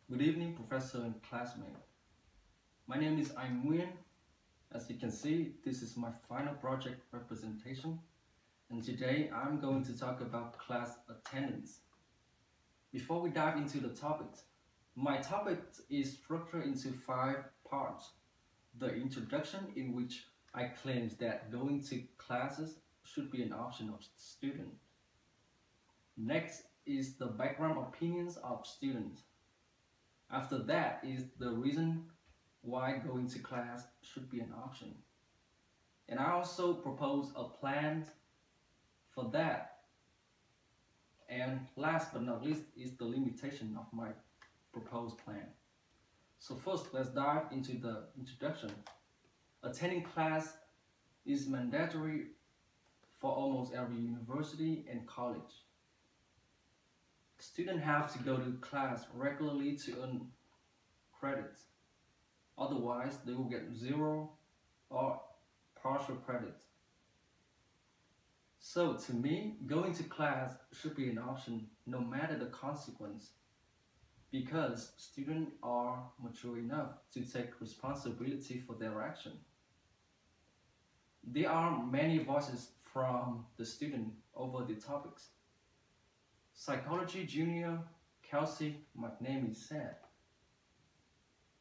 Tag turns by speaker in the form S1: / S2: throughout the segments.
S1: Good evening, Professor and classmate. My name is Anh Nguyen. As you can see, this is my final project representation, and today I'm going to talk about class attendance. Before we dive into the topics, my topic is structured into 5 parts. The introduction, in which I claim that going to classes should be an option of students. Next is the background opinions of students. After that is the reason why going to class should be an option. And I also propose a plan for that. And last but not least is the limitation of my proposed plan. So first, let's dive into the introduction. Attending class is mandatory for almost every university and college. Students have to go to class regularly to earn credits. Otherwise, they will get 0 or partial credits. So to me, going to class should be an option no matter the consequence, because students are mature enough to take responsibility for their action. There are many voices from the student over the topics. Psychology junior Kelsey McNamee said,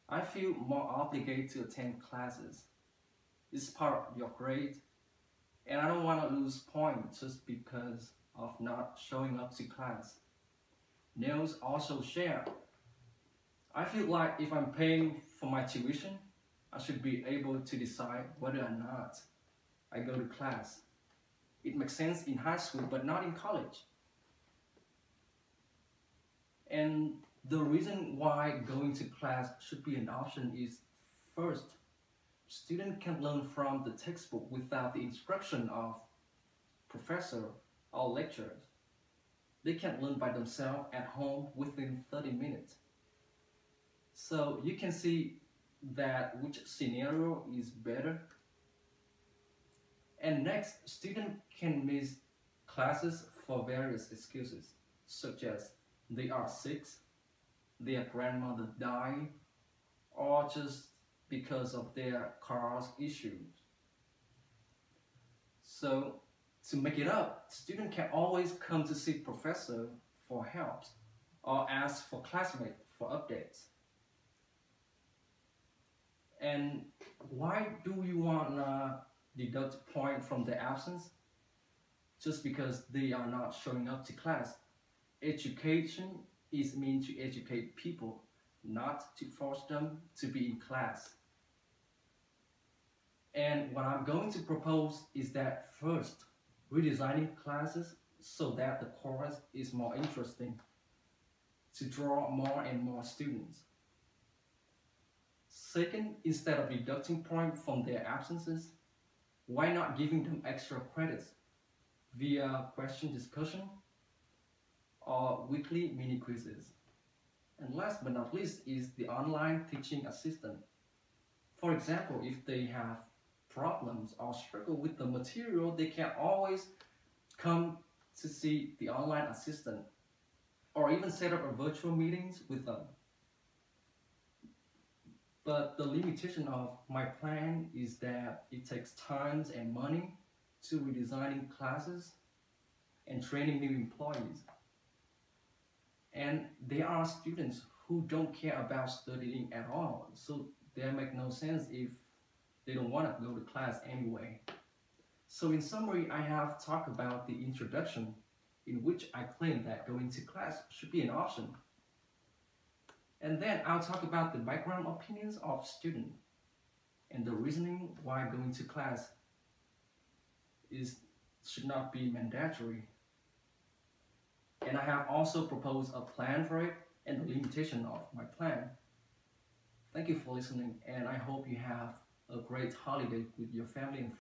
S1: "I feel more obligated to attend classes. It's part of your grade, and I don't want to lose points just because of not showing up to class." Nils also shared, "I feel like if I'm paying for my tuition, I should be able to decide whether or not I go to class. It makes sense in high school, but not in college." And the reason why going to class should be an option is, first, students can learn from the textbook without the instruction of professor or lecturers. They can learn by themselves at home within 30 minutes. So you can see that which scenario is better. And next, students can miss classes for various excuses, such as they are sick, their grandmother died, or just because of their car's issues. So to make it up, students can always come to see professor for help or ask for classmates for updates. And why do we want to deduct point from their absence? Just because they are not showing up to class. Education is meant to educate people, not to force them to be in class. And what I'm going to propose is that, first, redesigning classes so that the course is more interesting, to draw more and more students. Second, instead of deducting points from their absences, why not giving them extra credits via question discussion or weekly mini quizzes? And last but not least is the online teaching assistant. For example, if they have problems or struggle with the material, they can always come to see the online assistant or even set up a virtual meetings with them. But the limitation of my plan is that it takes time and money to redesigning classes and training new employees. And there are students who don't care about studying at all, so that make no sense if they don't want to go to class anyway. So in summary, I have talked about the introduction, in which I claim that going to class should be an option. And then I'll talk about the background opinions of students and the reasoning why going to class should not be mandatory. And I have also proposed a plan for it and the limitation of my plan. Thank you for listening, and I hope you have a great holiday with your family and friends.